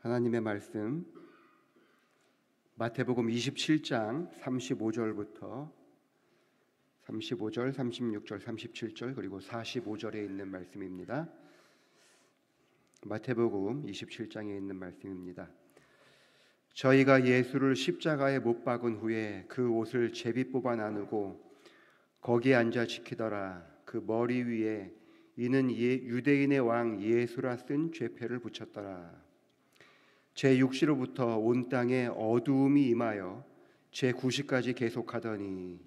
하나님의 말씀 마태복음 27장 35절부터 35절, 36절, 37절 그리고 45절에 있는 말씀입니다. 마태복음 27장에 있는 말씀입니다. 저희가 예수를 십자가에 못 박은 후에 그 옷을 제비 뽑아 나누고 거기에 앉아 지키더라. 그 머리 위에 이는 유대인의 왕 예수라 쓴 죄패를 붙였더라. 제6시로부터 온 땅에 어두움이 임하여 제9시까지 계속하더니.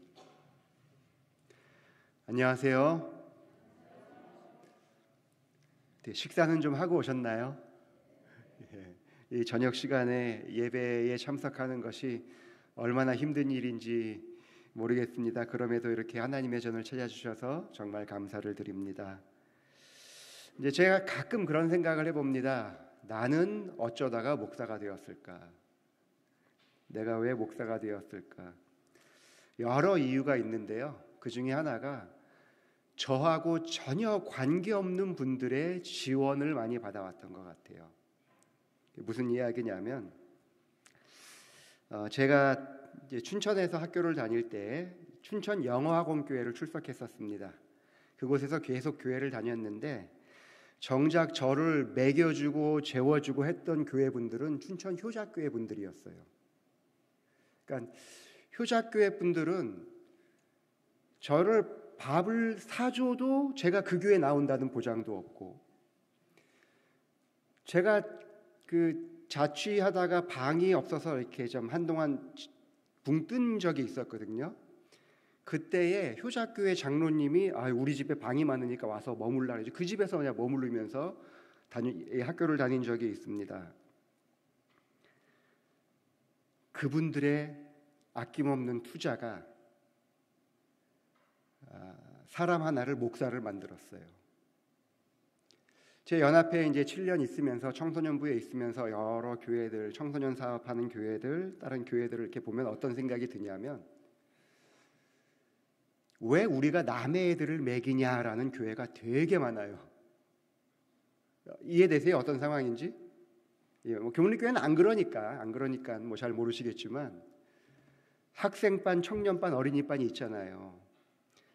안녕하세요. 네, 식사는 좀 하고 오셨나요? 이 저녁 시간에 예배에 참석하는 것이 얼마나 힘든 일인지 모르겠습니다. 그럼에도 이렇게 하나님의 전을 찾아주셔서 정말 감사를 드립니다. 이제 제가 가끔 그런 생각을 해봅니다. 나는 어쩌다가 목사가 되었을까? 내가 왜 목사가 되었을까? 여러 이유가 있는데요. 그 중에 하나가 저하고 전혀 관계없는 분들의 지원을 많이 받아왔던 것 같아요. 무슨 이야기냐면 제가 이제 춘천에서 학교를 다닐 때 춘천 영어학원교회를 출석했었습니다. 그곳에서 계속 교회를 다녔는데 정작 저를 먹여주고 재워주고 했던 교회분들은 춘천 효자교회 분들이었어요. 그러니까 효자교회 분들은 저를 밥을 사줘도 제가 그 교회에 나온다는 보장도 없고, 제가 그 자취하다가 방이 없어서 이렇게 좀 한동안 붕 뜬 적이 있었거든요. 그때에 효자교회 장로님이 우리 집에 방이 많으니까 와서 머물라 그러죠. 그 집에서 그냥 머무르면서 학교를 다닌 적이 있습니다. 그분들의 아낌없는 투자가 사람 하나를 목사를 만들었어요. 제 연합회에 이제 7년 있으면서 청소년부에 있으면서 여러 교회들, 청소년 사업하는 교회들, 다른 교회들을 이렇게 보면 어떤 생각이 드냐면, 왜 우리가 남의 애들을 먹이냐라는 교회가 되게 많아요. 이해되세요? 어떤 상황인지? 교문리교회는 안 그러니까 뭐 잘 모르시겠지만 학생반, 청년반, 어린이반이 있잖아요.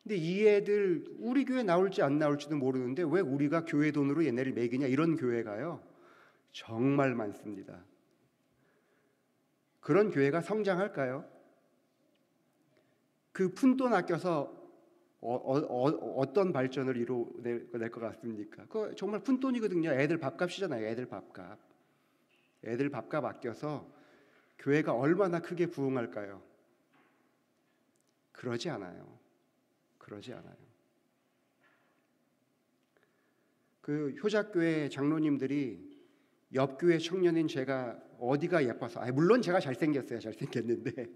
근데 이 애들 우리 교회 나올지 안 나올지도 모르는데 왜 우리가 교회 돈으로 얘네를 먹이냐, 이런 교회가요 정말 많습니다. 그런 교회가 성장할까요? 그 푼돈 아껴서 어떤 발전을 이뤄낼 것 같습니까? 그거 정말 푼돈이거든요. 애들 밥값이잖아요. 애들 밥값 아껴서 교회가 얼마나 크게 부흥할까요? 그러지 않아요. 그 효자교회 장로님들이 옆 교회 청년인 제가 어디가 예뻐서, 물론 제가 잘생겼는데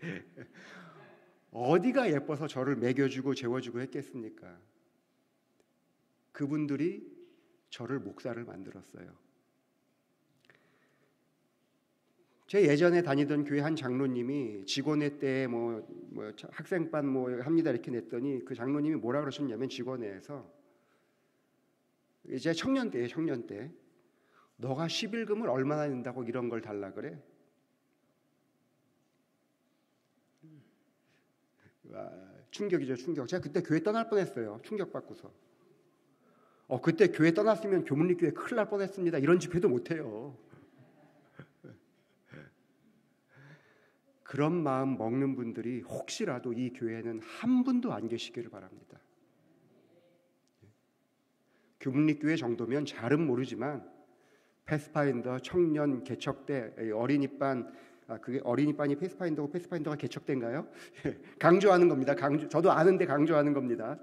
어디가 예뻐서 저를 먹여주고 재워주고 했겠습니까? 그분들이 저를 목사를 만들었어요. 제 예전에 다니던 교회 한 장로님이 직원회 때 뭐 학생반 합니다 이렇게 냈더니 그 장로님이 뭐라 그러셨냐면, 직원회에서 이제 청년 때 너가 11금을 얼마나 낸다고 이런 걸 달라 그래? 충격이죠, 충격. 제가 그때 교회 떠날 뻔했어요. 충격받고서. 그때 교회 떠났으면 교문리교회 큰일 날 뻔했습니다. 이런 집회도 못해요. 그런 마음 먹는 분들이 혹시라도 이 교회에는 한 분도 안 계시기를 바랍니다. 교문리교회 정도면 잘은 모르지만 패스파인더, 청년, 개척대, 어린이반, 그게 어린이반이 패스파인더고 패스파인더가 개척된가요? 강조하는 겁니다. 저도 아는데 강조하는 겁니다.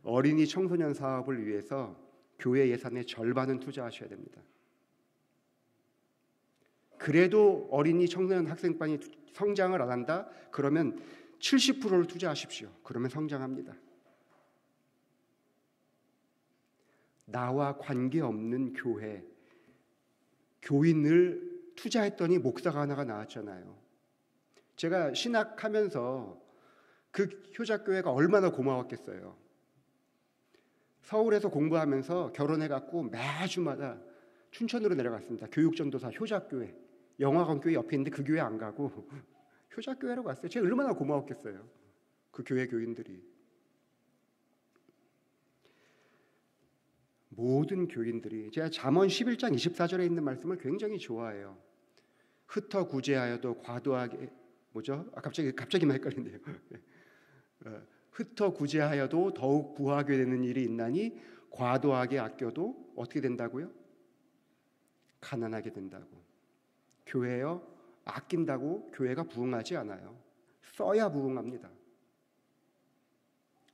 어린이 청소년 사업을 위해서 교회 예산의 절반은 투자하셔야 됩니다. 그래도 어린이 청소년 학생반이 성장을 안 한다? 그러면 70%를 투자하십시오. 그러면 성장합니다. 나와 관계없는 교회, 교인을 투자했더니 목사가 하나가 나왔잖아요. 제가 신학하면서 그 효자교회가 얼마나 고마웠겠어요. 서울에서 공부하면서 결혼해갖고 매주마다 춘천으로 내려갔습니다. 교육전도사 효자교회, 영화관교회 옆에 있는데 그 교회 안 가고 효자교회로 갔어요. 제가 얼마나 고마웠겠어요. 그 교회 교인들이. 모든 교인들이, 제가 잠언 11장 24절에 있는 말씀을 굉장히 좋아해요. 흩어 구제하여도 과도하게, 뭐죠? 갑자기만 헷갈리네요. 흩어 구제하여도 더욱 부하게 되는 일이 있나니 과도하게 아껴도 어떻게 된다고요? 가난하게 된다고. 교회요, 아낀다고 교회가 부흥하지 않아요. 써야 부흥합니다.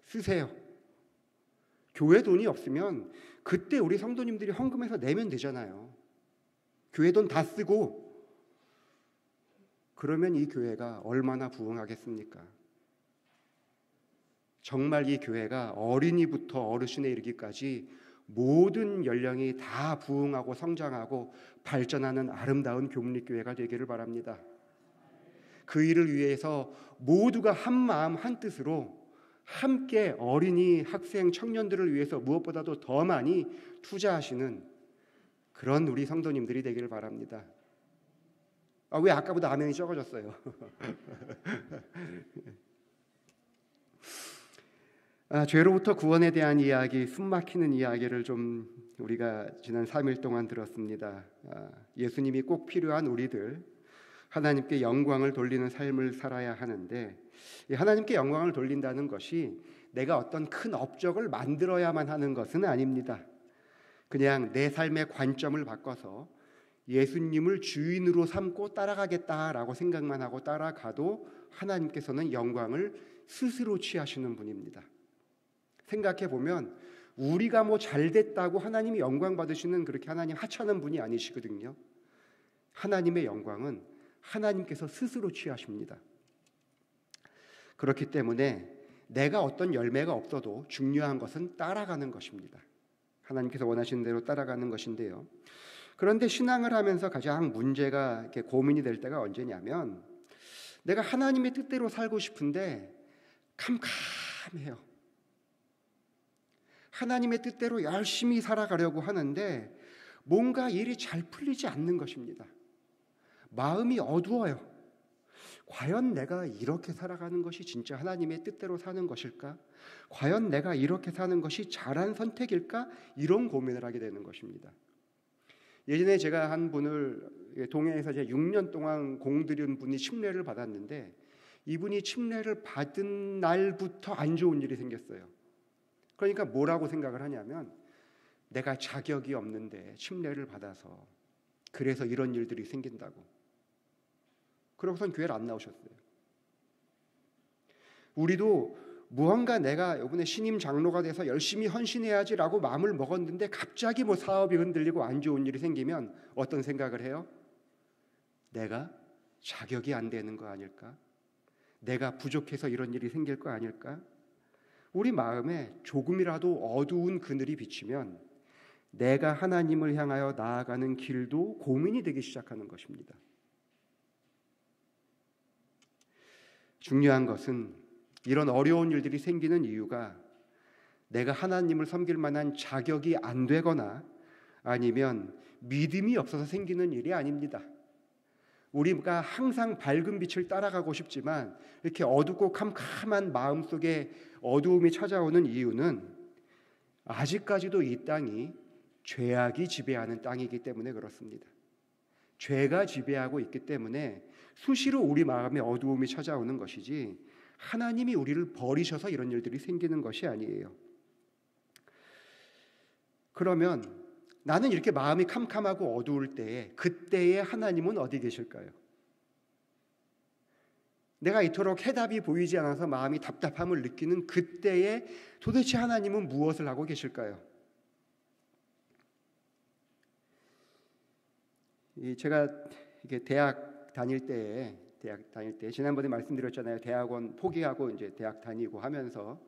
쓰세요. 교회 돈이 없으면 그때 우리 성도님들이 헌금해서 내면 되잖아요. 교회 돈 다 쓰고, 그러면 이 교회가 얼마나 부흥하겠습니까? 정말 이 교회가 어린이부터 어르신에 이르기까지 모든 연령이 다 부흥하고 성장하고 발전하는 아름다운 교문리교회가 되기를 바랍니다. 그 일을 위해서 모두가 한 마음 한 뜻으로 함께 어린이, 학생, 청년들을 위해서 무엇보다도 더 많이 투자하시는 그런 우리 성도님들이 되기를 바랍니다. 왜 아까보다 아멘이 적어졌어요? 죄로부터 구원에 대한 이야기, 숨막히는 이야기를 좀 우리가 지난 3일 동안 들었습니다. 예수님이 꼭 필요한 우리들, 하나님께 영광을 돌리는 삶을 살아야 하는데, 하나님께 영광을 돌린다는 것이 내가 어떤 큰 업적을 만들어야만 하는 것은 아닙니다. 그냥 내 삶의 관점을 바꿔서 예수님을 주인으로 삼고 따라가겠다라고 생각만 하고 따라가도 하나님께서는 영광을 스스로 취하시는 분입니다. 생각해 보면 우리가 뭐 잘됐다고 하나님이 영광 받으시는, 그렇게 하나님 하찮은 분이 아니시거든요. 하나님의 영광은 하나님께서 스스로 취하십니다. 그렇기 때문에 내가 어떤 열매가 없어도 중요한 것은 따라가는 것입니다. 하나님께서 원하시는 대로 따라가는 것인데요. 그런데 신앙을 하면서 가장 문제가, 이렇게 고민이 될 때가 언제냐면, 내가 하나님의 뜻대로 살고 싶은데 캄캄해요. 하나님의 뜻대로 열심히 살아가려고 하는데 뭔가 일이 잘 풀리지 않는 것입니다. 마음이 어두워요. 과연 내가 이렇게 살아가는 것이 진짜 하나님의 뜻대로 사는 것일까? 과연 내가 이렇게 사는 것이 잘한 선택일까? 이런 고민을 하게 되는 것입니다. 예전에 제가 한 분을, 동해에서 제가 6년 동안 공들인 분이 침례를 받았는데, 이분이 침례를 받은 날부터 안 좋은 일이 생겼어요. 그러니까 뭐라고 생각을 하냐면, 내가 자격이 없는데 침례를 받아서 그래서 이런 일들이 생긴다고. 그러고선 교회를 안 나오셨어요. 우리도 무언가 내가 이번에 신임 장로가 돼서 열심히 헌신해야지라고 마음을 먹었는데 갑자기 뭐 사업이 흔들리고 안 좋은 일이 생기면 어떤 생각을 해요? 내가 자격이 안 되는 거 아닐까? 내가 부족해서 이런 일이 생길 거 아닐까? 우리 마음에 조금이라도 어두운 그늘이 비치면 내가 하나님을 향하여 나아가는 길도 고민이 되기 시작하는 것입니다. 중요한 것은 이런 어려운 일들이 생기는 이유가 내가 하나님을 섬길 만한 자격이 안 되거나 아니면 믿음이 없어서 생기는 일이 아닙니다. 우리가 항상 밝은 빛을 따라가고 싶지만 이렇게 어둡고 캄캄한 마음속에 어두움이 찾아오는 이유는 아직까지도 이 땅이 죄악이 지배하는 땅이기 때문에 그렇습니다. 죄가 지배하고 있기 때문에 수시로 우리 마음에 어두움이 찾아오는 것이지 하나님이 우리를 버리셔서 이런 일들이 생기는 것이 아니에요. 그러면 나는 이렇게 마음이 캄캄하고 어두울 때에, 그때에 하나님은 어디 계실까요? 내가 이토록 해답이 보이지 않아서 마음이 답답함을 느끼는 그때에 도대체 하나님은 무엇을 하고 계실까요? 제가 이게 대학 다닐 때 지난번에 말씀드렸잖아요. 대학원 포기하고 이제 대학 다니고 하면서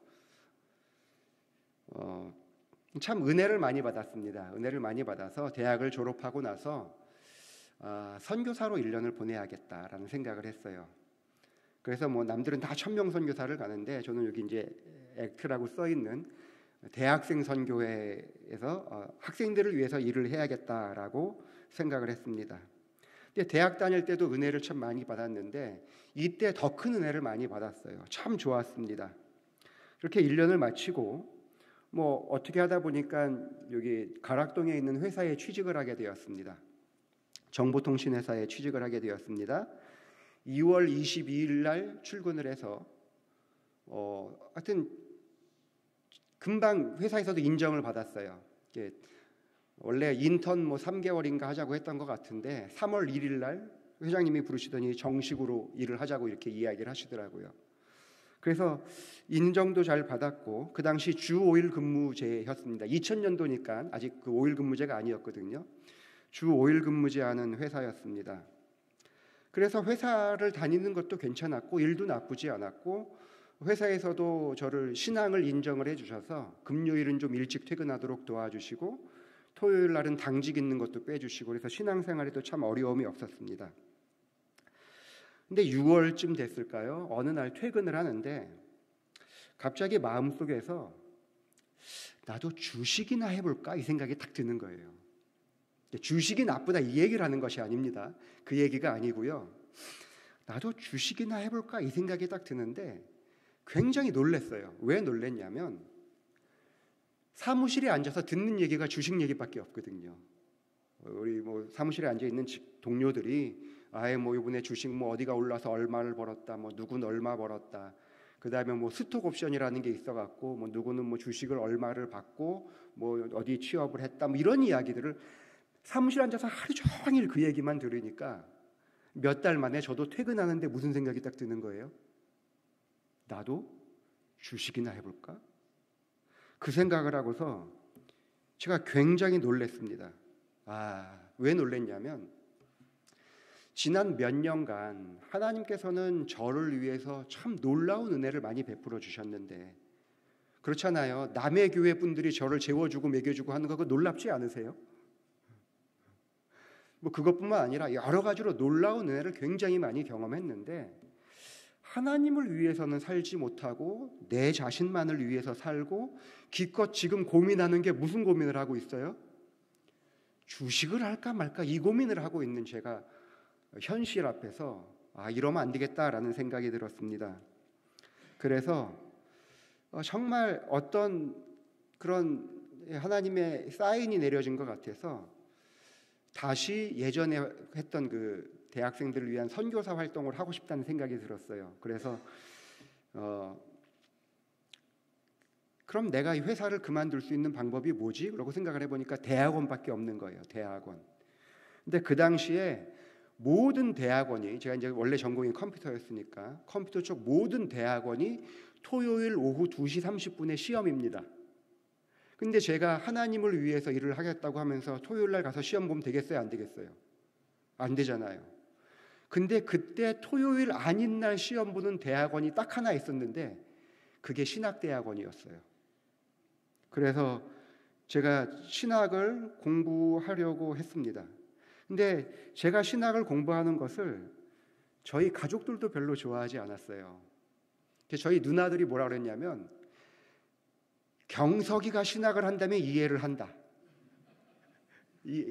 참 은혜를 많이 받았습니다. 은혜를 많이 받아서 대학을 졸업하고 나서 선교사로 1년을 보내야겠다라는 생각을 했어요. 그래서 뭐 남들은 다 천명 선교사를 가는데 저는 여기 이제 액트라고 써 있는 대학생 선교회에서 학생들을 위해서 일을 해야겠다라고 생각을 했습니다. 근데 대학 다닐 때도 은혜를 참 많이 받았는데 이때 더 큰 은혜를 많이 받았어요. 참 좋았습니다. 그렇게 1년을 마치고 뭐 어떻게 하다 보니까 여기 가락동에 있는 회사에 취직을 하게 되었습니다. 정보통신회사에 취직을 하게 되었습니다. 2월 22일 날 출근을 해서 하여튼 금방 회사에서도 인정을 받았어요. 원래 인턴 3개월인가 하자고 했던 것 같은데 3월 1일 날 회장님이 부르시더니 정식으로 일을 하자고 이렇게 이야기를 하시더라고요. 그래서 인정도 잘 받았고 그 당시 주 5일 근무제였습니다. 2000년도니까 아직 그 5일 근무제가 아니었거든요. 주 5일 근무제하는 회사였습니다. 그래서 회사를 다니는 것도 괜찮았고 일도 나쁘지 않았고 회사에서도 저를 신앙을 인정을 해주셔서 금요일은 좀 일찍 퇴근하도록 도와주시고 토요일 날은 당직 있는 것도 빼주시고 그래서 신앙생활에도 참 어려움이 없었습니다. 근데 6월쯤 됐을까요? 어느 날 퇴근을 하는데 갑자기 마음속에서 나도 주식이나 해볼까 이 생각이 딱 드는 거예요. 주식이 나쁘다 이 얘기를 하는 것이 아닙니다. 그 얘기가 아니고요. 나도 주식이나 해볼까 이 생각이 딱 드는데 굉장히 놀랐어요. 왜 놀랐냐면 사무실에 앉아서 듣는 얘기가 주식 얘기밖에 없거든요. 우리 사무실에 앉아 있는 동료들이 아예 이번에 주식 어디가 올라서 얼마를 벌었다, 누구는 얼마 벌었다. 그다음에 스톡 옵션이라는 게 있어갖고 누구는 주식을 얼마를 받고 어디 취업을 했다, 이런 이야기들을 사무실에 앉아서 하루 종일 그 얘기만 들으니까 몇 달 만에 저도 퇴근하는데 무슨 생각이 딱 드는 거예요? 나도 주식이나 해볼까? 그 생각을 하고서 제가 굉장히 놀랐습니다. 왜 놀랐냐면 지난 몇 년간 하나님께서는 저를 위해서 참 놀라운 은혜를 많이 베풀어 주셨는데 그렇잖아요. 남의 교회 분들이 저를 재워주고 먹여주고 하는 거 그거 놀랍지 않으세요? 그것뿐만 아니라 여러 가지로 놀라운 은혜를 굉장히 많이 경험했는데 하나님을 위해서는 살지 못하고 내 자신만을 위해서 살고 기껏 지금 고민하는 게 무슨 고민을 하고 있어요? 주식을 할까 말까 이 고민을 하고 있는 제가 현실 앞에서 이러면 안 되겠다라는 생각이 들었습니다. 그래서 정말 어떤 그런 하나님의 사인이 내려진 것 같아서 다시 예전에 했던 그 대학생들을 위한 선교사 활동을 하고 싶다는 생각이 들었어요. 그래서 그럼 내가 이 회사를 그만둘 수 있는 방법이 뭐지? 라고 생각을 해보니까 대학원밖에 없는 거예요. 대학원. 근데 그 당시에 모든 대학원이 제가 이제 원래 전공이 컴퓨터였으니까 컴퓨터 쪽 모든 대학원이 토요일 오후 2시 30분에 시험입니다. 근데 제가 하나님을 위해서 일을 하겠다고 하면서 토요일 날 가서 시험 보면 되겠어요? 안 되겠어요? 안 되잖아요. 근데 그때 토요일 아닌 날 시험 보는 대학원이 딱 하나 있었는데 그게 신학대학원이었어요. 그래서 제가 신학을 공부하려고 했습니다. 근데 제가 신학을 공부하는 것을 저희 가족들도 별로 좋아하지 않았어요. 저희 누나들이 뭐라 그랬냐면 경석이가 신학을 한다면 이해를 한다.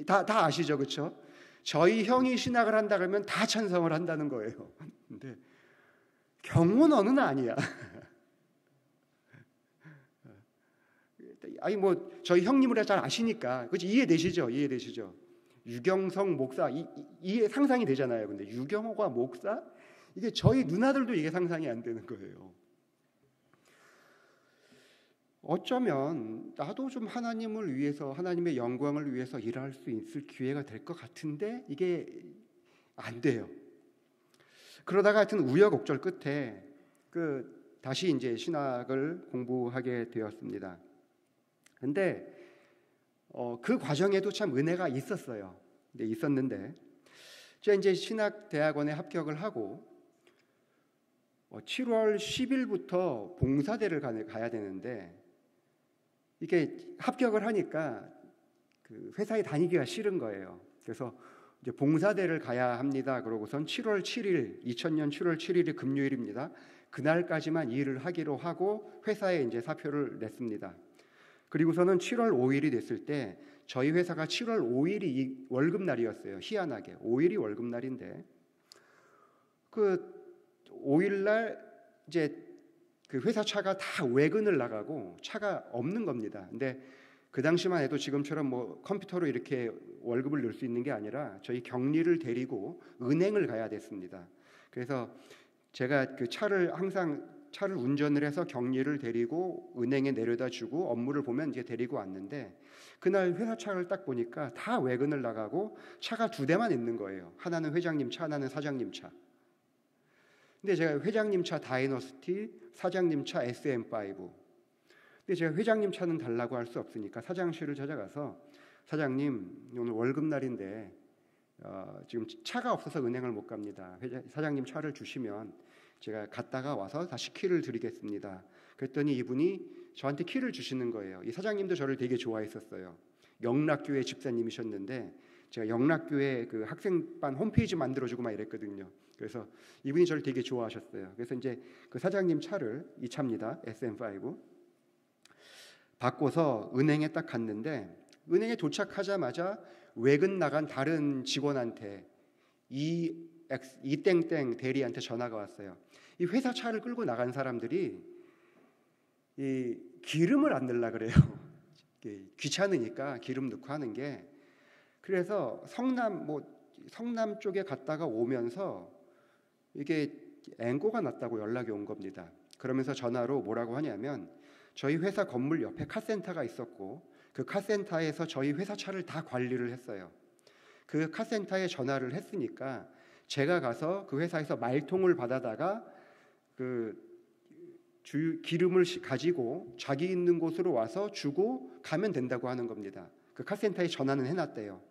다 아시죠, 그렇죠? 저희 형이 신학을 한다 그러면 다 찬성을 한다는 거예요. 근데 경호너는 아니야. 저희 형님을 잘 아시니까 그렇지 이해되시죠? 유경성 목사 이해 상상이 되잖아요. 근데 유경호가 목사? 이게 저희 누나들도 이게 상상이 안 되는 거예요. 어쩌면 나도 좀 하나님을 위해서 하나님의 영광을 위해서 일할 수 있을 기회가 될 것 같은데 이게 안 돼요. 그러다가 하여튼 우여곡절 끝에 다시 이제 신학을 공부하게 되었습니다. 근데 그 과정에도 참 은혜가 있었어요. 있었는데 제가 이제 신학대학원에 합격을 하고 7월 10일부터 봉사대를 가야 되는데 이게 합격을 하니까 그 회사에 다니기가 싫은 거예요. 그래서 이제 봉사대를 가야 합니다. 그러고선 7월 7일, 2000년 7월 7일이 금요일입니다. 그날까지만 일을 하기로 하고 회사에 이제 사표를 냈습니다. 그리고서는 7월 5일이 됐을 때 저희 회사가 7월 5일이 월급날이었어요. 희한하게 5일이 월급날인데 그 5일날 이제 그 회사 차가 다 외근을 나가고 차가 없는 겁니다. 근데 그 당시만 해도 지금처럼 뭐 컴퓨터로 이렇게 월급을 넣을 수 있는 게 아니라 저희 경리를 데리고 은행을 가야 됐습니다. 그래서 제가 그 항상 차를 운전을 해서 경리를 데리고 은행에 내려다 주고 업무를 보면 이제 데리고 왔는데 그날 회사 차를 딱 보니까 다 외근을 나가고 차가 2대만 있는 거예요. 하나는 회장님 차, 하나는 사장님 차. 근데 제가 회장님 차 다이너스티, 사장님 차 SM5. 근데 제가 회장님 차는 달라고 할 수 없으니까 사장실을 찾아가서 사장님 오늘 월급날인데 지금 차가 없어서 은행을 못 갑니다. 사장님 차를 주시면 제가 갔다가 와서 다시 키를 드리겠습니다. 그랬더니 이분이 저한테 키를 주시는 거예요. 이 사장님도 저를 되게 좋아했었어요. 영락교회 집사님이셨는데 제가 영락교회 그 학생반 홈페이지 만들어주고 막 이랬거든요. 그래서 이분이 저를 되게 좋아하셨어요. 그래서 이제 그 사장님 차를 이 차입니다. SM5 바꿔서 은행에 딱 갔는데 은행에 도착하자마자 외근 나간 다른 직원한테 이 땡땡 대리한테 전화가 왔어요. 이 회사 차를 끌고 나간 사람들이 이 기름을 안 넣으려 그래요. 귀찮으니까 기름 넣고 하는 게. 그래서 성남 쪽에 갔다가 오면서 이게 앵고가 났다고 연락이 온 겁니다. 그러면서 전화로 뭐라고 하냐면 저희 회사 건물 옆에 카센터가 있었고 그 카센터에서 저희 회사 차를 다 관리를 했어요. 그 카센터에 전화를 했으니까 제가 가서 그 회사에서 말통을 받아다가 그 기름을 가지고 자기 있는 곳으로 와서 주고 가면 된다고 하는 겁니다. 그 카센터에 전화는 해놨대요.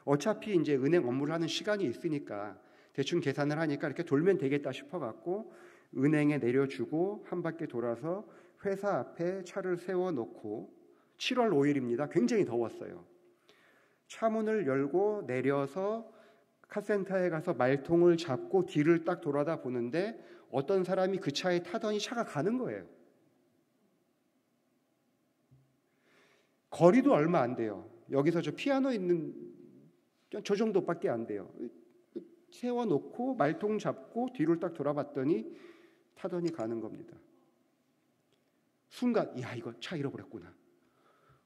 어차피 이제 은행 업무를 하는 시간이 있으니까 대충 계산을 하니까 이렇게 돌면 되겠다 싶어갖고 은행에 내려주고 한 바퀴 돌아서 회사 앞에 차를 세워놓고 7월 5일입니다. 굉장히 더웠어요. 차문을 열고 내려서 카센터에 가서 말통을 잡고 뒤를 딱 돌아다 보는데 어떤 사람이 그 차에 타더니 차가 가는 거예요. 거리도 얼마 안 돼요. 여기서 저 피아노 있는 저 정도밖에 안 돼요. 세워놓고 말통 잡고 뒤를 딱 돌아봤더니 타더니 가는 겁니다. 순간 야 이거 차 잃어버렸구나.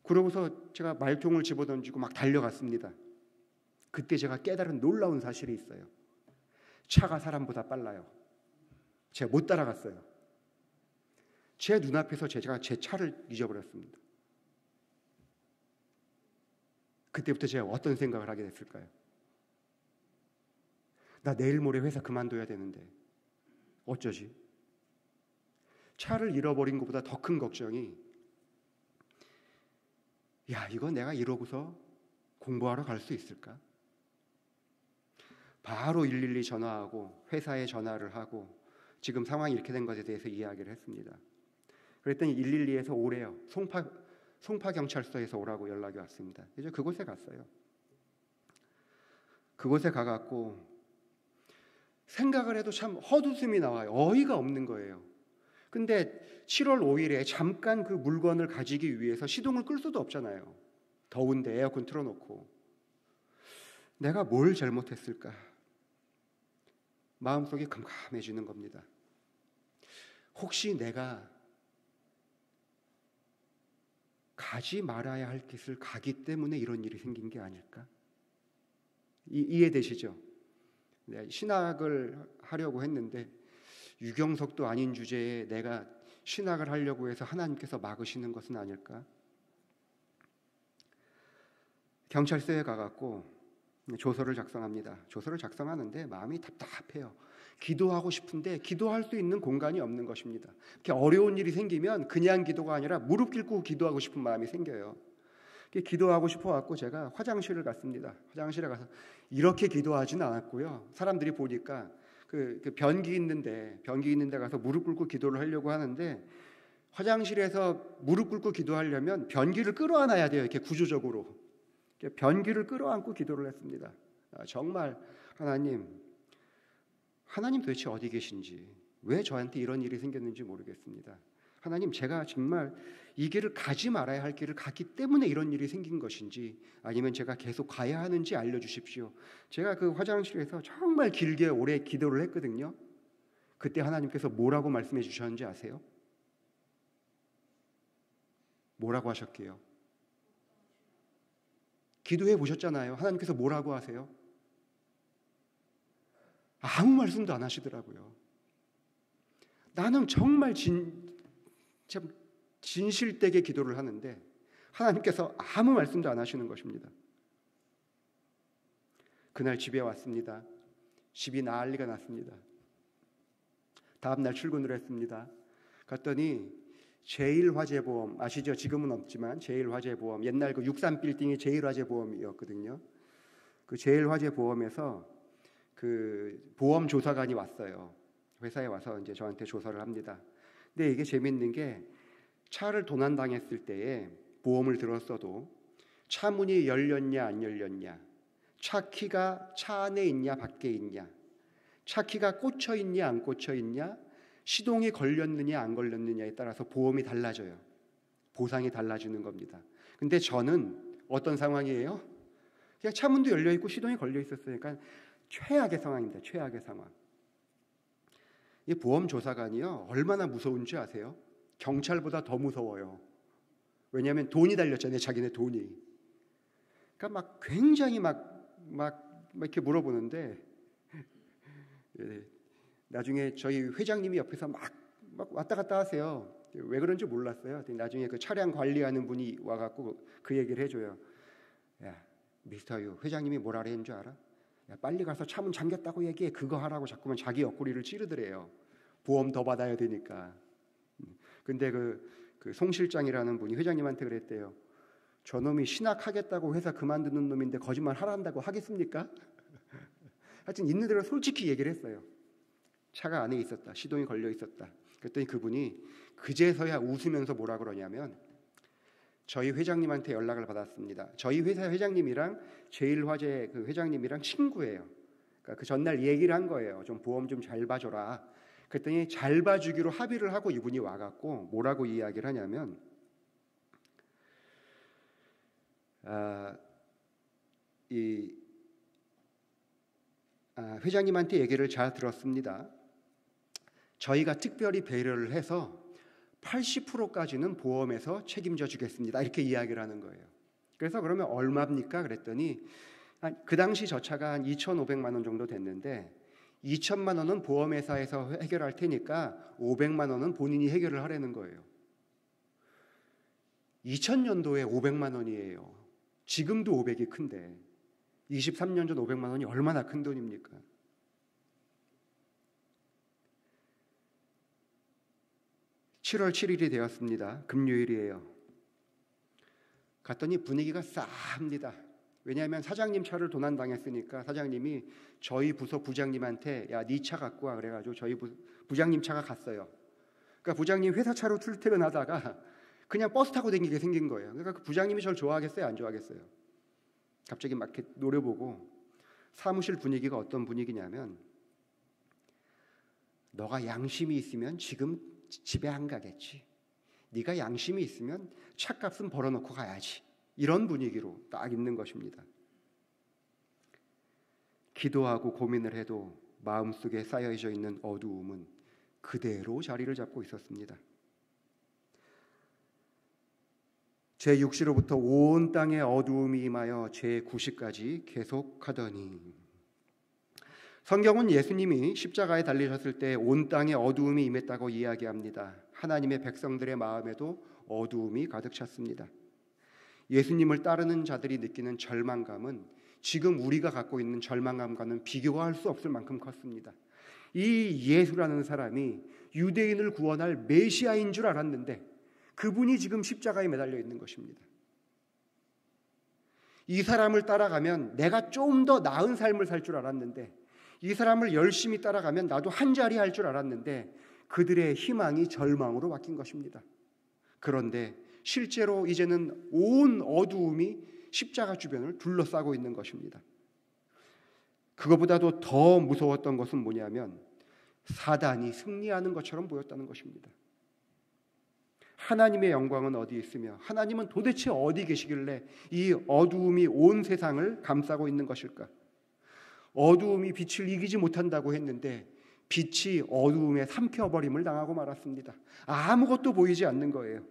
그러고서 제가 말통을 집어던지고 막 달려갔습니다. 그때 제가 깨달은 놀라운 사실이 있어요. 차가 사람보다 빨라요. 제가 못 따라갔어요. 제 눈앞에서 제가 제 차를 잊어버렸습니다. 그때부터 제가 어떤 생각을 하게 됐을까요? 나 내일 모레 회사 그만둬야 되는데 어쩌지? 차를 잃어버린 것보다 더 큰 걱정이 야 이거 내가 이러고서 공부하러 갈 수 있을까? 바로 112 전화하고 회사에 전화를 하고 지금 상황이 이렇게 된 것에 대해서 이야기를 했습니다. 그랬더니 112에서 오래요. 송파경찰서에서 오라고 연락이 왔습니다. 그래서 그곳에 갔어요. 그곳에 가갖고 생각을 해도 참 헛웃음이 나와요. 어이가 없는 거예요. 근데 7월 5일에 잠깐 그 물건을 가지기 위해서 시동을 끌 수도 없잖아요. 더운데 에어컨 틀어놓고. 내가 뭘 잘못했을까? 마음속이 캄캄해지는 겁니다. 혹시 내가 가지 말아야 할 길을 가기 때문에 이런 일이 생긴 게 아닐까? 이해되시죠? 네, 신학을 하려고 했는데 유경석도 아닌 주제에 내가 신학을 하려고 해서 하나님께서 막으시는 것은 아닐까? 경찰서에 가갖고 조서를 작성합니다. 조서를 작성하는데 마음이 답답해요. 기도하고 싶은데 기도할 수 있는 공간이 없는 것입니다. 이렇게 어려운 일이 생기면 그냥 기도가 아니라 무릎 꿇고 기도하고 싶은 마음이 생겨요. 기도하고 싶어갖고 제가 화장실을 갔습니다. 화장실에 가서 이렇게 기도하지는 않았고요. 사람들이 보니까 그 변기 있는데 가서 무릎 꿇고 기도를 하려고 하는데 화장실에서 무릎 꿇고 기도하려면 변기를 끌어안아야 돼요. 이렇게 구조적으로. 변기를 끌어안고 기도를 했습니다. 정말 하나님 도대체 어디 계신지 왜 저한테 이런 일이 생겼는지 모르겠습니다. 하나님 제가 정말 이 길을 가지 말아야 할 길을 갔기 때문에 이런 일이 생긴 것인지, 아니면 제가 계속 가야 하는지 알려주십시오. 제가 그 화장실에서 정말 길게 오래 기도를 했거든요. 그때 하나님께서 뭐라고 말씀해 주셨는지 아세요? 뭐라고 하셨게요? 기도해 보셨잖아요. 하나님께서 뭐라고 하세요? 아무 말씀도 안 하시더라고요. 나는 정말 참 진실되게 기도를 하는데 하나님께서 아무 말씀도 안 하시는 것입니다. 그날 집에 왔습니다. 집이 난리가 났습니다. 다음날 출근을 했습니다. 갔더니 제일화재보험 아시죠? 지금은 없지만 제일화재보험, 옛날 그 63빌딩이 제일화재보험이었거든요. 그 제일화재보험에서 그 보험조사관이 왔어요. 회사에 와서 이제 저한테 조사를 합니다. 근데 이게 재밌는 게 차를 도난당했을 때에 보험을 들었어도 차 문이 열렸냐 안 열렸냐, 차 키가 차 안에 있냐 밖에 있냐, 차 키가 꽂혀 있냐 안 꽂혀 있냐, 시동이 걸렸느냐 안 걸렸느냐에 따라서 보험이 달라져요. 보상이 달라지는 겁니다. 근데 저는 어떤 상황이에요? 그냥 차 문도 열려 있고 시동이 걸려 있었어요. 그러니까 최악의 상황입니다. 최악의 상황. 이 보험 조사관이요, 얼마나 무서운지 아세요? 경찰보다 더 무서워요. 왜냐하면 돈이 달렸잖아요. 자기네 돈이. 그러니까 막 굉장히 막 이렇게 물어보는데, 나중에 저희 회장님이 옆에서 막 왔다 갔다 하세요. 왜 그런지 몰랐어요. 나중에 그 차량 관리하는 분이 와갖고 그 얘기를 해줘요. 야, 미스터 유, 회장님이 뭐라 그랬는 줄 알아? 야, 빨리 가서 차 문 잠겼다고 얘기해. 그거 하라고 자꾸만 자기 옆구리를 찌르더래요. 보험 더 받아야 되니까. 근데 그 송 실장이라는 분이 회장님한테 그랬대요. 저놈이 신학하겠다고 회사 그만두는 놈인데 거짓말 하란다고 하겠습니까? 하여튼 있는 대로 솔직히 얘기를 했어요. 차가 안에 있었다. 시동이 걸려 있었다. 그랬더니 그분이 그제서야 웃으면서 뭐라 그러냐면, 저희 회장님한테 연락을 받았습니다. 저희 회사 회장님이랑 제일화재 그 회장님이랑 친구예요. 그러니까 그 전날 얘기를 한 거예요. 좀 보험 좀 잘 봐줘라. 그랬더니 잘 봐주기로 합의를 하고 이분이 와갖고 뭐라고 이야기를 하냐면, 회장님한테 얘기를 잘 들었습니다. 저희가 특별히 배려를 해서 80%까지는 보험에서 책임져 주겠습니다. 이렇게 이야기를 하는 거예요. 그래서 그러면 얼마입니까? 그랬더니 그 당시 저 차가 한 2,500만 원 정도 됐는데 2천만 원은 보험회사에서 해결할 테니까 500만 원은 본인이 해결을 하라는 거예요. 2000년도에 500만 원이에요. 지금도 500이 큰데 23년 전 500만 원이 얼마나 큰 돈입니까? (7월 7일이) 되었습니다. 금요일이에요. 갔더니 분위기가 싸합니다. 왜냐하면 사장님 차를 도난당했으니까 사장님이 저희 부서 부장님한테 야, 네 차 갖고 와 그래가지고 저희 부장님 차가 갔어요. 그러니까 부장님 회사 차로 출퇴근하다가 그냥 버스 타고 다니게 생긴 거예요. 그러니까 그 부장님이 저를 좋아하겠어요? 안 좋아하겠어요? 갑자기 막 이렇게 노려보고, 사무실 분위기가 어떤 분위기냐면, 너가 양심이 있으면 지금 집에 안 가겠지. 네가 양심이 있으면 차값은 벌어놓고 가야지. 이런 분위기로 딱 있는 것입니다. 기도하고 고민을 해도 마음속에 쌓여져 있는 어두움은 그대로 자리를 잡고 있었습니다. 제6시로부터 온 땅에 어두움이 임하여 제9시까지 계속하더니, 성경은 예수님이 십자가에 달리셨을 때 온 땅에 어두움이 임했다고 이야기합니다. 하나님의 백성들의 마음에도 어두움이 가득 찼습니다. 예수님을 따르는 자들이 느끼는 절망감은 지금 우리가 갖고 있는 절망감과는 비교할 수 없을 만큼 컸습니다. 이 예수라는 사람이 유대인을 구원할 메시아인 줄 알았는데 그분이 지금 십자가에 매달려 있는 것입니다. 이 사람을 따라가면 내가 좀 더 나은 삶을 살 줄 알았는데, 이 사람을 열심히 따라가면 나도 한 자리 할 줄 알았는데 그들의 희망이 절망으로 바뀐 것입니다. 그런데 실제로 이제는 온 어두움이 십자가 주변을 둘러싸고 있는 것입니다. 그것보다도 더 무서웠던 것은 뭐냐면 사단이 승리하는 것처럼 보였다는 것입니다. 하나님의 영광은 어디 있으며 하나님은 도대체 어디 계시길래 이 어두움이 온 세상을 감싸고 있는 것일까? 어두움이 빛을 이기지 못한다고 했는데 빛이 어두움에 삼켜버림을 당하고 말았습니다. 아무것도 보이지 않는 거예요.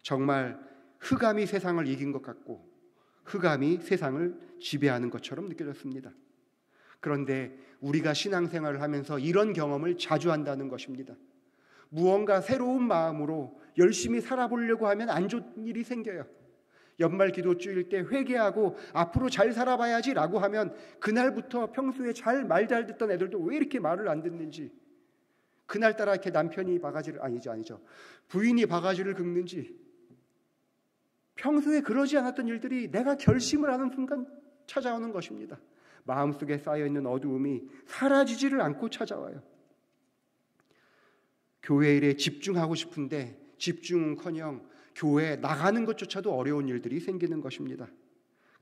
정말 흑암이 세상을 이긴 것 같고 흑암이 세상을 지배하는 것처럼 느껴졌습니다. 그런데 우리가 신앙생활을 하면서 이런 경험을 자주 한다는 것입니다. 무언가 새로운 마음으로 열심히 살아보려고 하면 안 좋은 일이 생겨요. 연말 기도주일 때 회개하고 앞으로 잘 살아봐야지라고 하면 그날부터 평소에 말 잘 듣던 애들도 왜 이렇게 말을 안 듣는지, 그날따라 이렇게 남편이 부인이 바가지를 긁는지, 평소에 그러지 않았던 일들이 내가 결심을 하는 순간 찾아오는 것입니다. 마음속에 쌓여있는 어두움이 사라지지를 않고 찾아와요. 교회 일에 집중하고 싶은데 집중은커녕 교회에 나가는 것조차도 어려운 일들이 생기는 것입니다.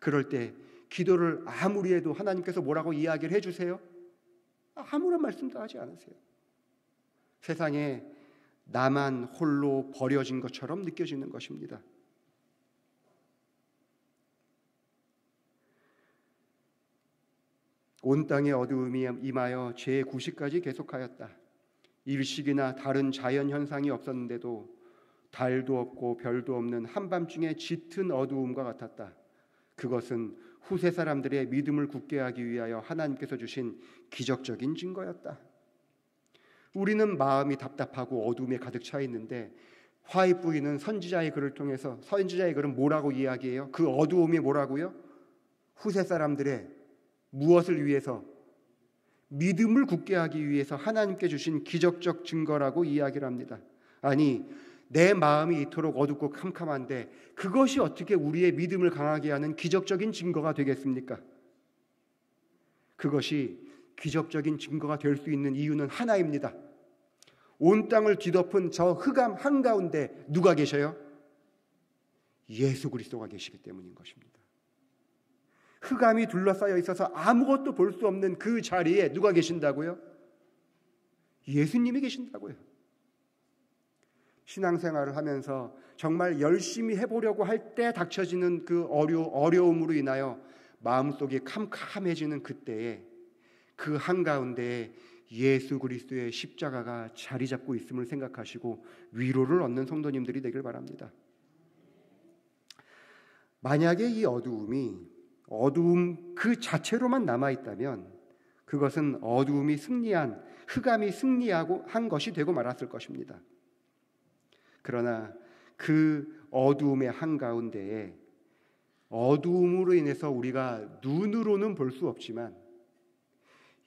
그럴 때 기도를 아무리 해도 하나님께서 뭐라고 이야기를 해주세요? 아무런 말씀도 하지 않으세요. 세상에 나만 홀로 버려진 것처럼 느껴지는 것입니다. 온 땅에 어두움이 임하여 제9시까지 계속하였다. 일식이나 다른 자연현상이 없었는데도 달도 없고 별도 없는 한밤중에 짙은 어두움과 같았다. 그것은 후세 사람들의 믿음을 굳게 하기 위하여 하나님께서 주신 기적적인 증거였다. 우리는 마음이 답답하고 어두움에 가득 차 있는데 화입 부인은 선지자의 글을 통해서 선지자의 글은 뭐라고 이야기해요? 그 어두움이 뭐라고요? 후세 사람들의 무엇을 위해서? 믿음을 굳게 하기 위해서 하나님께 주신 기적적 증거라고 이야기를 합니다. 아니, 내 마음이 이토록 어둡고 캄캄한데 그것이 어떻게 우리의 믿음을 강하게 하는 기적적인 증거가 되겠습니까? 그것이 기적적인 증거가 될 수 있는 이유는 하나입니다. 온 땅을 뒤덮은 저 흑암 한가운데 누가 계셔요? 예수 그리스도가 계시기 때문인 것입니다. 흑암이 둘러싸여 있어서 아무것도 볼 수 없는 그 자리에 누가 계신다고요? 예수님이 계신다고요. 신앙생활을 하면서 정말 열심히 해보려고 할 때 닥쳐지는 그 어려움으로 인하여 마음속이 캄캄해지는 그때에 그 한가운데에 예수 그리스도의 십자가가 자리 잡고 있음을 생각하시고 위로를 얻는 성도님들이 되길 바랍니다. 만약에 이 어두움 그 자체로만 남아있다면 그것은 어두움이 승리한, 흑암이 승리하고 한 것이 되고 말았을 것입니다. 그러나 그 어두움의 한가운데에 어두움으로 인해서 우리가 눈으로는 볼 수 없지만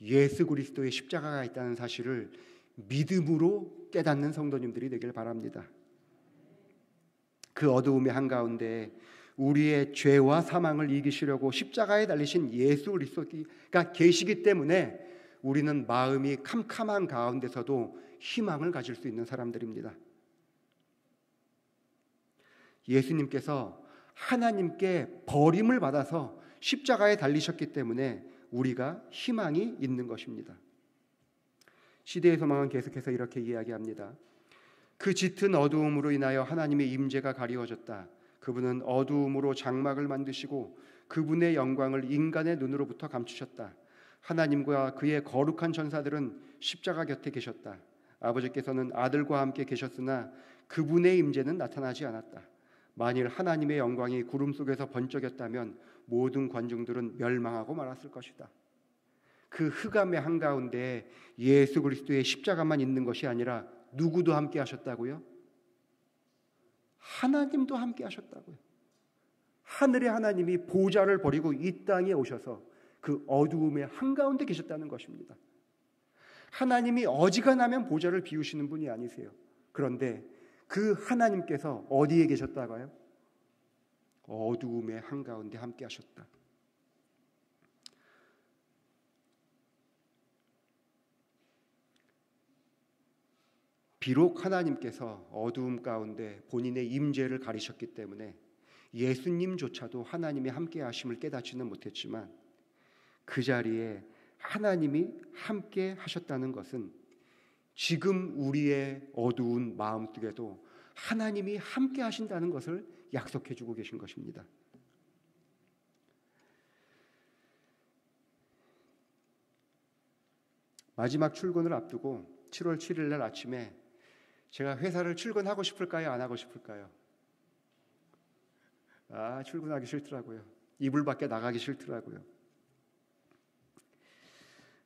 예수 그리스도의 십자가가 있다는 사실을 믿음으로 깨닫는 성도님들이 되길 바랍니다. 그 어두움의 한가운데 우리의 죄와 사망을 이기시려고 십자가에 달리신 예수 그리스도가 계시기 때문에 우리는 마음이 캄캄한 가운데서도 희망을 가질 수 있는 사람들입니다. 예수님께서 하나님께 버림을 받아서 십자가에 달리셨기 때문에 우리가 희망이 있는 것입니다. 시대의 소망은 계속해서 이렇게 이야기합니다. 그 짙은 어두움으로 인하여 하나님의 임재가 가리워졌다. 그분은 어두움으로 장막을 만드시고 그분의 영광을 인간의 눈으로부터 감추셨다. 하나님과 그의 거룩한 전사들은 십자가 곁에 계셨다. 아버지께서는 아들과 함께 계셨으나 그분의 임재는 나타나지 않았다. 만일 하나님의 영광이 구름 속에서 번쩍였다면 모든 관중들은 멸망하고 말았을 것이다. 그 흑암의 한가운데 예수 그리스도의 십자가만 있는 것이 아니라 누구도 함께 하셨다고요? 하나님도 함께 하셨다고요. 하늘의 하나님이 보좌를 버리고 이 땅에 오셔서 그 어두움의 한가운데 계셨다는 것입니다. 하나님이 어지간하면 보좌를 비우시는 분이 아니세요. 그런데 그 하나님께서 어디에 계셨다고요? 어두움의 한가운데 함께 하셨다. 비록 하나님께서 어두움 가운데 본인의 임재를 가리셨기 때문에 예수님조차도 하나님의 함께 하심을 깨닫지는 못했지만 그 자리에 하나님이 함께 하셨다는 것은 지금 우리의 어두운 마음속에도 하나님이 함께 하신다는 것을 약속해 주고 계신 것입니다. 마지막 출근을 앞두고 7월 7일 날 아침에 제가 회사를 출근하고 싶을까요? 안 하고 싶을까요? 출근하기 싫더라고요. 이불 밖에 나가기 싫더라고요.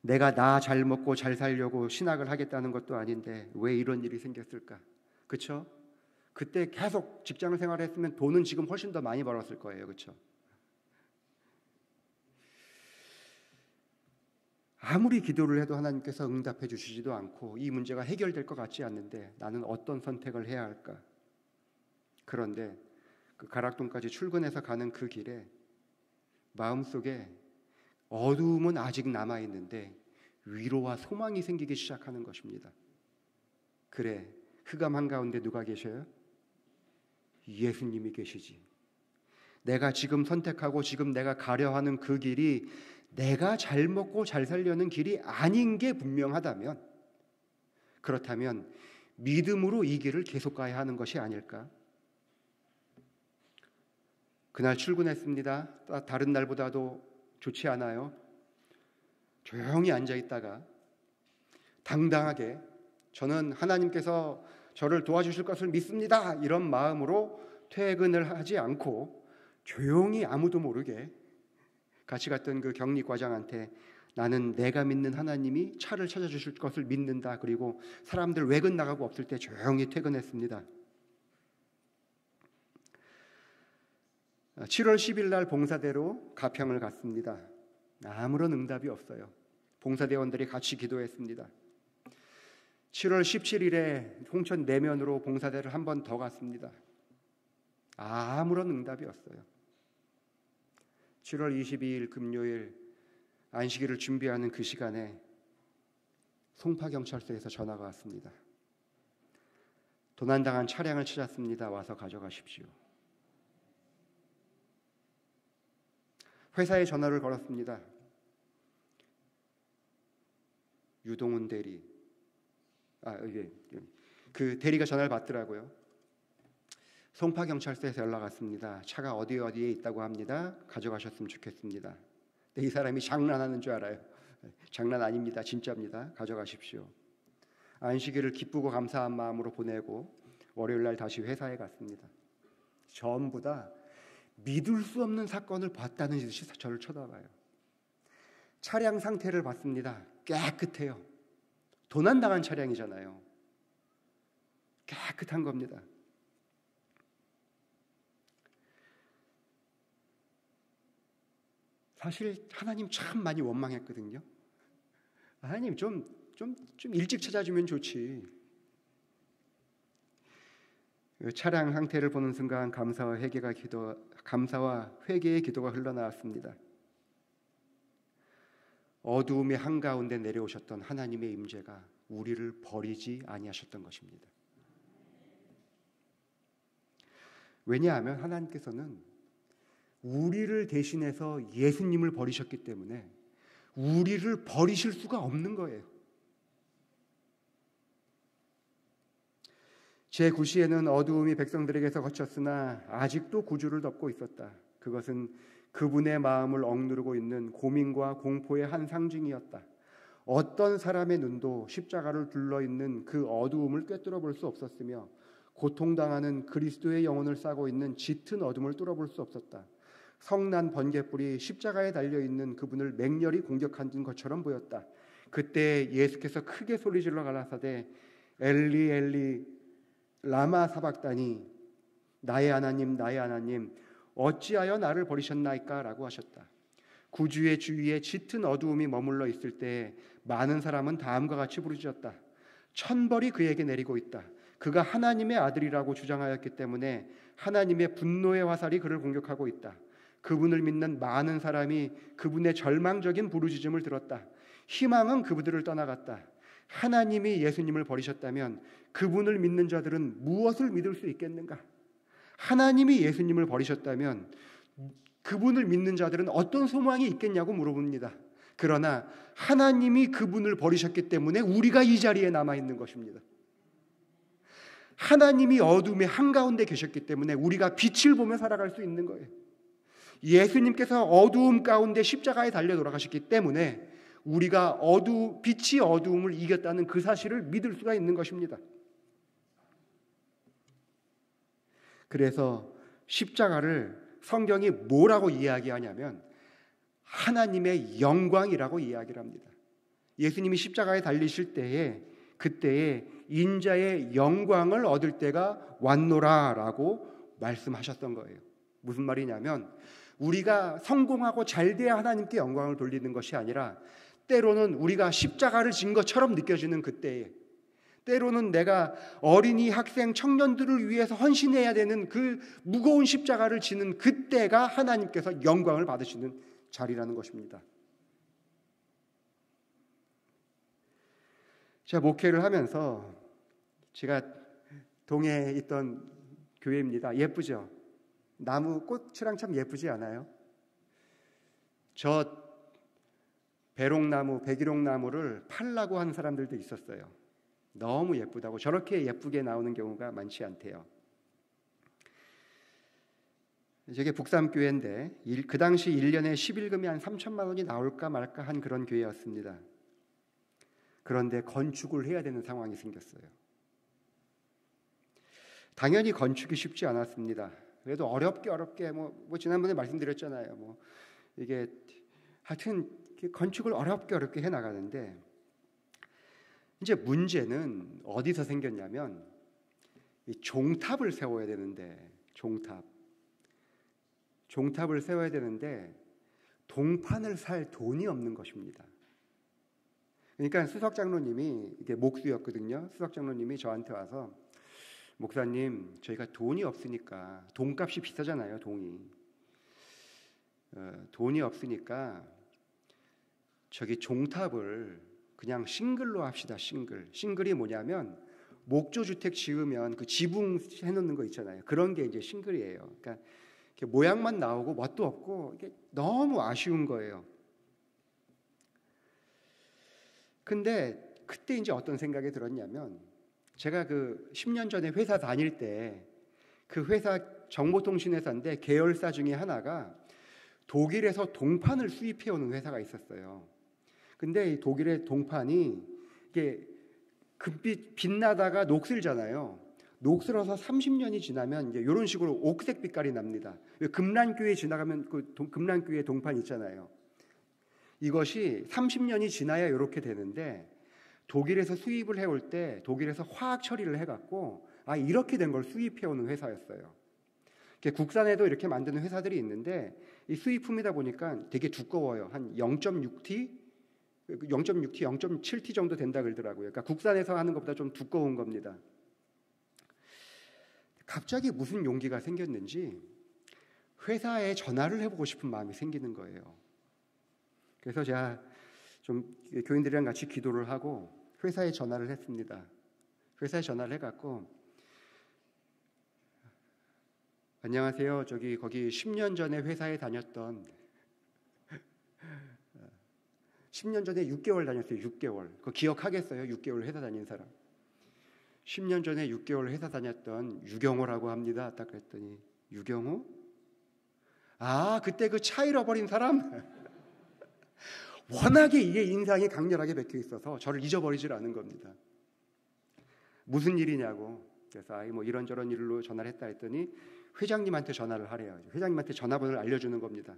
내가 나 잘 먹고 잘 살려고 신학을 하겠다는 것도 아닌데 왜 이런 일이 생겼을까? 그렇죠? 그때 계속 직장 생활을 했으면 돈은 지금 훨씬 더 많이 벌었을 거예요. 그렇죠? 아무리 기도를 해도 하나님께서 응답해 주시지도 않고 이 문제가 해결될 것 같지 않는데 나는 어떤 선택을 해야 할까? 그런데 그 가락동까지 출근해서 가는 그 길에 마음속에 어두움은 아직 남아있는데 위로와 소망이 생기기 시작하는 것입니다. 그래, 흑암 한가운데 누가 계셔요? 예수님이 계시지. 내가 지금 선택하고 지금 내가 가려 하는 그 길이 내가 잘 먹고 잘 살려는 길이 아닌 게 분명하다면, 그렇다면 믿음으로 이 길을 계속 가야 하는 것이 아닐까? 그날 출근했습니다. 다른 날보다도 좋지 않아요. 조용히 앉아있다가 당당하게 저는 하나님께서 저를 도와주실 것을 믿습니다, 이런 마음으로 퇴근을 하지 않고 조용히 아무도 모르게 같이 갔던 그 격리과장한테 나는 내가 믿는 하나님이 차를 찾아주실 것을 믿는다, 그리고 사람들 외근 나가고 없을 때 조용히 퇴근했습니다. 7월 10일 날 봉사대로 가평을 갔습니다. 아무런 응답이 없어요. 봉사대원들이 같이 기도했습니다. 7월 17일에 홍천 내면으로 봉사대를 한 번 더 갔습니다. 아무런 응답이 없어요. 7월 22일 금요일 안식일을 준비하는 그 시간에 송파경찰서에서 전화가 왔습니다. 도난당한 차량을 찾았습니다. 와서 가져가십시오. 회사에 전화를 걸었습니다. 유동훈 대리, 그 대리가 전화를 받더라고요. 송파경찰서에서 연락 왔습니다. 차가 어디에 있다고 합니다. 가져가셨으면 좋겠습니다. 근데 이 사람이 장난하는 줄 알아요. 장난 아닙니다. 진짜입니다. 가져가십시오. 안식일을 기쁘고 감사한 마음으로 보내고 월요일 날 다시 회사에 갔습니다. 전부 다 믿을 수 없는 사건을 봤다는 듯이 저를 쳐다봐요. 차량 상태를 봤습니다. 깨끗해요. 도난당한 차량이잖아요. 깨끗한 겁니다. 사실 하나님 참 많이 원망했거든요. 하나님 좀 일찍 찾아주면 좋지. 차량 상태를 보는 순간 감사와 회개의 기도가 흘러나왔습니다. 어두움의 한가운데 내려오셨던 하나님의 임재가 우리를 버리지 아니하셨던 것입니다. 왜냐하면 하나님께서는 우리를 대신해서 예수님을 버리셨기 때문에 우리를 버리실 수가 없는 거예요. 제9시에는 어두움이 백성들에게서 거쳤으나 아직도 구주를 덮고 있었다. 그것은 그분의 마음을 억누르고 있는 고민과 공포의 한 상징이었다. 어떤 사람의 눈도 십자가를 둘러있는 그 어두움을 꿰뚫어 볼 수 없었으며 고통당하는 그리스도의 영혼을 싸고 있는 짙은 어둠을 뚫어볼 수 없었다. 성난 번갯불이 십자가에 달려있는 그분을 맹렬히 공격하는 것처럼 보였다. 그때 예수께서 크게 소리질러 가라사대 엘리 엘리 라마 사박다니, 나의 하나님 나의 하나님 어찌하여 나를 버리셨나이까 라고 하셨다. 구주의 주위에 짙은 어두움이 머물러 있을 때 많은 사람은 다음과 같이 부르짖었다. 천벌이 그에게 내리고 있다. 그가 하나님의 아들이라고 주장하였기 때문에 하나님의 분노의 화살이 그를 공격하고 있다. 그분을 믿는 많은 사람이 그분의 절망적인 부르짖음을 들었다. 희망은 그분들을 떠나갔다. 하나님이 예수님을 버리셨다면 그분을 믿는 자들은 무엇을 믿을 수 있겠는가? 하나님이 예수님을 버리셨다면 그분을 믿는 자들은 어떤 소망이 있겠냐고 물어봅니다. 그러나 하나님이 그분을 버리셨기 때문에 우리가 이 자리에 남아있는 것입니다. 하나님이 어둠의 한가운데 계셨기 때문에 우리가 빛을 보며 살아갈 수 있는 거예요. 예수님께서 어두움 가운데 십자가에 달려 돌아가셨기 때문에 우리가 빛이 어두움을 이겼다는 그 사실을 믿을 수가 있는 것입니다. 그래서 십자가를 성경이 뭐라고 이야기하냐면 하나님의 영광이라고 이야기를 합니다. 예수님이 십자가에 달리실 때에 그때에 인자의 영광을 얻을 때가 왔노라라고 말씀하셨던 거예요. 무슨 말이냐면 우리가 성공하고 잘 돼야 하나님께 영광을 돌리는 것이 아니라 때로는 우리가 십자가를 진 것처럼 느껴지는 그때에, 때로는 내가 어린이, 학생, 청년들을 위해서 헌신해야 되는 그 무거운 십자가를 지는 그때가 하나님께서 영광을 받으시는 자리라는 것입니다. 제가 목회를 하면서 제가 동해에 있던 교회입니다. 예쁘죠? 나무 꽃이랑 참 예쁘지 않아요? 저 배롱나무, 백일홍나무를 팔라고 하는 사람들도 있었어요. 너무 예쁘다고. 저렇게 예쁘게 나오는 경우가 많지 않대요. 저게 북삼교회인데 그 당시 1년에 11금이 한 3천만 원이 나올까 말까 한 그런 교회였습니다. 그런데 건축을 해야 되는 상황이 생겼어요. 당연히 건축이 쉽지 않았습니다. 그래도 어렵게 뭐 지난번에 말씀드렸잖아요. 이게 하여튼 건축을 어렵게 해 나가는데 이제 문제는 어디서 생겼냐면 이 종탑을 세워야 되는데 종탑을 세워야 되는데 동판을 살 돈이 없는 것입니다. 그러니까 수석장로님이 이게 목수였거든요. 수석장로님이 저한테 와서 목사님, 저희가 돈이 없으니까 돈값이 비싸잖아요. 돈이 없으니까 저기 종탑을 그냥 싱글로 합시다. 싱글이 뭐냐면 목조주택 지으면 그 지붕 해놓는 거 있잖아요. 그런 게 이제 싱글이에요. 그러니까 모양만 나오고 멋도 없고 이게 너무 아쉬운 거예요. 근데 그때 이제 어떤 생각이 들었냐면 제가 그 10년 전에 회사 다닐 때 그 회사 정보통신회사인데 계열사 중에 하나가 독일에서 동판을 수입해 오는 회사가 있었어요. 근데 이 독일의 동판이 이게 금빛 빛나다가 녹슬잖아요. 녹슬어서 30년이 지나면 이제 이런 식으로 옥색 빛깔이 납니다. 금란교에 지나가면 그 금란교에 동판 있잖아요. 이것이 30년이 지나야 이렇게 되는데 독일에서 수입을 해올 때 독일에서 화학 처리를 해갖고 이렇게 된 걸 수입해오는 회사였어요. 국산에도 이렇게 만드는 회사들이 있는데 이 수입품이다 보니까 되게 두꺼워요. 한 0.6T, 0.7T 정도 된다 그러더라고요. 그러니까 국산에서 하는 것보다 좀 두꺼운 겁니다. 갑자기 무슨 용기가 생겼는지 회사에 전화를 해보고 싶은 마음이 생기는 거예요. 그래서 제가 좀 교인들이랑 같이 기도를 하고 회사에 전화를 했습니다. 회사에 전화를 해갖고 안녕하세요. 거기 10년 전에 회사에 다녔던 10년 전에 6개월 다녔어요. 6개월. 그거 기억하겠어요? 6개월 회사 다닌 사람. 10년 전에 6개월 회사 다녔던 유경호라고 합니다. 딱 그랬더니 유경호? 그때 그 차 잃어버린 사람? 워낙에 이게 인상이 강렬하게 박혀 있어서 저를 잊어버리질 않은 겁니다. 무슨 일이냐고. 그래서 뭐 이런저런 일로 전화를 했다 했더니 회장님한테 전화를 하래요. 회장님한테 전화번호를 알려주는 겁니다.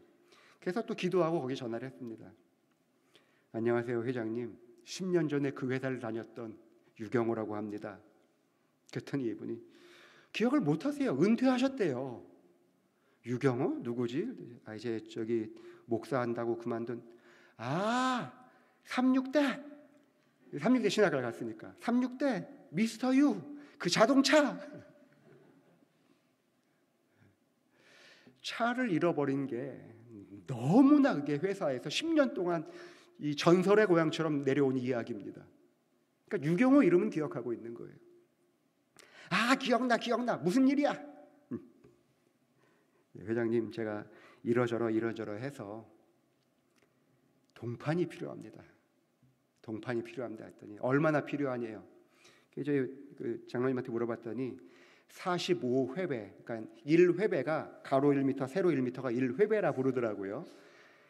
그래서 또 기도하고 거기 전화를 했습니다. 안녕하세요 회장님. 10년 전에 그 회사를 다녔던 유경호라고 합니다. 그랬더니 이분이 기억을 못하세요. 은퇴하셨대요. 유경호? 누구지? 이제 목사한다고 그만둔 36대 36대 신학을 갔으니까 36대 미스터 유 그 자동차 차를 잃어버린 게 너무나 그게 회사에서 10년 동안 이 전설의 고향처럼 내려온 이야기입니다. 그러니까 유경호 이름은 기억하고 있는 거예요. 기억나 무슨 일이야? 회장님 제가 이러저러 해서 동판이 필요합니다 했더니 얼마나 필요하냐요? 이제 그 장로님한테 물어봤더니 45회배, 그러니까 1회배가 가로 1m, 세로 1m가 1회배라 부르더라고요.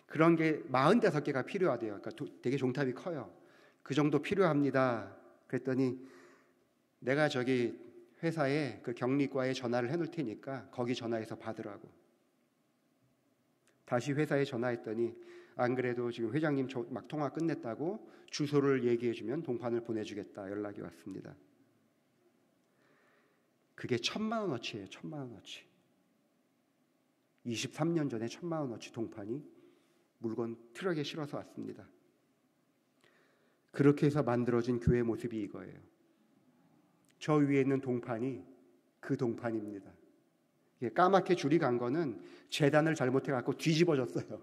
그런 게 45개가 필요하대요. 그러니까 되게 종탑이 커요. 그 정도 필요합니다. 그랬더니 내가 저기 회사에 그 격리과에 전화를 해놓을 테니까 거기 전화해서 받으라고. 다시 회사에 전화했더니 안 그래도 지금 회장님 막 통화 끝냈다고 주소를 얘기해주면 동판을 보내주겠다 연락이 왔습니다. 그게 1,000,000원어치예요. 1,000,000원어치. 23년 전에 1,000,000원어치 동판이 물건 트럭에 실어서 왔습니다. 그렇게 해서 만들어진 교회 모습이 이거예요. 저 위에 있는 동판이 그 동판입니다. 까맣게 줄이 간 거는 재단을 잘못해갖고 뒤집어졌어요.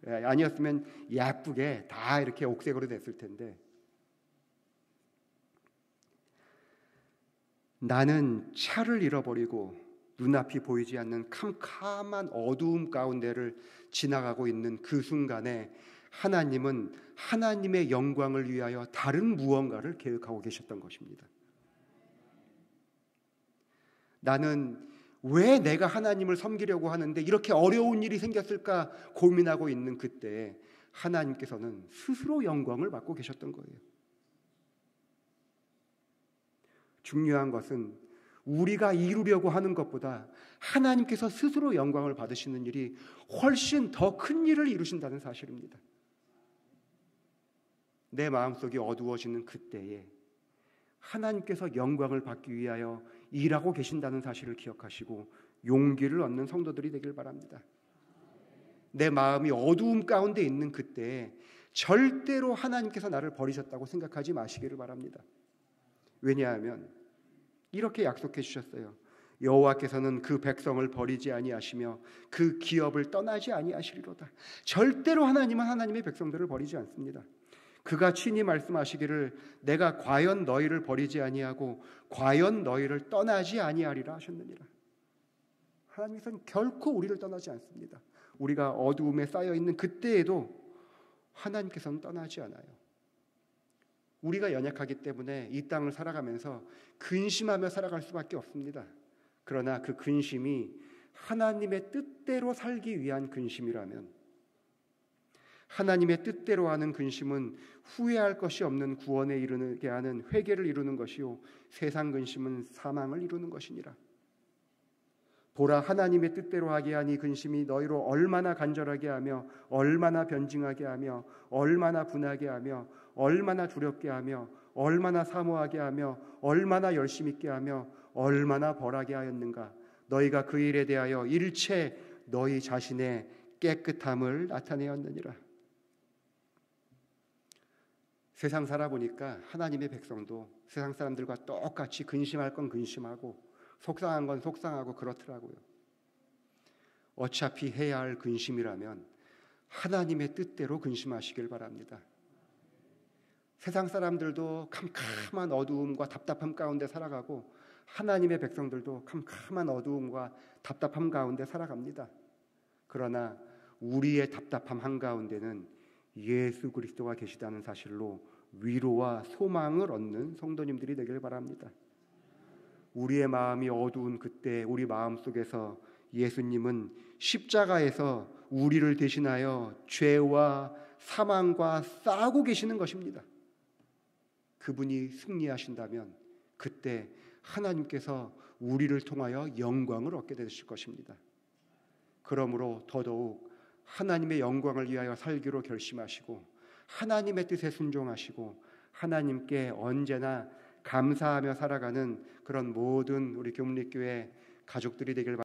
아니었으면 예쁘게 다 이렇게 옥색으로 됐을 텐데, 나는 차를 잃어버리고 눈앞이 보이지 않는 캄캄한 어두움 가운데를 지나가고 있는 그 순간에 하나님은 하나님의 영광을 위하여 다른 무언가를 계획하고 계셨던 것입니다. 나는 왜 내가 하나님을 섬기려고 하는데 이렇게 어려운 일이 생겼을까 고민하고 있는 그때에 하나님께서는 스스로 영광을 받고 계셨던 거예요. 중요한 것은 우리가 이루려고 하는 것보다 하나님께서 스스로 영광을 받으시는 일이 훨씬 더 큰 일을 이루신다는 사실입니다. 내 마음속이 어두워지는 그때에 하나님께서 영광을 받기 위하여 일하고 계신다는 사실을 기억하시고 용기를 얻는 성도들이 되길 바랍니다. 내 마음이 어두움 가운데 있는 그때에 절대로 하나님께서 나를 버리셨다고 생각하지 마시기를 바랍니다. 왜냐하면 이렇게 약속해 주셨어요. 여호와께서는 그 백성을 버리지 아니하시며 그 기업을 떠나지 아니하시리로다. 절대로 하나님은 하나님의 백성들을 버리지 않습니다. 그가 친히 말씀하시기를 내가 과연 너희를 버리지 아니하고 과연 너희를 떠나지 아니하리라 하셨느니라. 하나님께서는 결코 우리를 떠나지 않습니다. 우리가 어두움에 쌓여 있는 그때에도 하나님께서는 떠나지 않아요. 우리가 연약하기 때문에 이 땅을 살아가면서 근심하며 살아갈 수밖에 없습니다. 그러나 그 근심이 하나님의 뜻대로 살기 위한 근심이라면, 하나님의 뜻대로 하는 근심은 후회할 것이 없는 구원에 이르게 하는 회개를 이루는 것이요 세상 근심은 사망을 이루는 것이니라. 보라, 하나님의 뜻대로 하게 하니 근심이 너희로 얼마나 간절하게 하며 얼마나 변증하게 하며 얼마나 분하게 하며 얼마나 두렵게 하며 얼마나 사모하게 하며 얼마나 열심 있게 하며 얼마나 벌하게 하였는가. 너희가 그 일에 대하여 일체 너희 자신의 깨끗함을 나타내었느니라. 세상 살아보니까 하나님의 백성도 세상 사람들과 똑같이 근심할 건 근심하고 속상한 건 속상하고 그렇더라고요. 어차피 해야 할 근심이라면 하나님의 뜻대로 근심하시길 바랍니다. 세상 사람들도 캄캄한 어두움과 답답함 가운데 살아가고 하나님의 백성들도 캄캄한 어두움과 답답함 가운데 살아갑니다. 그러나 우리의 답답함 한가운데는 예수 그리스도가 계시다는 사실로 위로와 소망을 얻는 성도님들이 되길 바랍니다. 우리의 마음이 어두운 그때 우리 마음속에서 예수님은 십자가에서 우리를 대신하여 죄와 사망과 싸우고 계시는 것입니다. 그분이 승리하신다면 그때 하나님께서 우리를 통하여 영광을 얻게 되실 것입니다. 그러므로 더더욱 하나님의 영광을 위하여 살기로 결심하시고 하나님의 뜻에 순종하시고 하나님께 언제나 감사하며 살아가는 그런 모든 우리 교문리교회 가족들이 되길 바랍니다.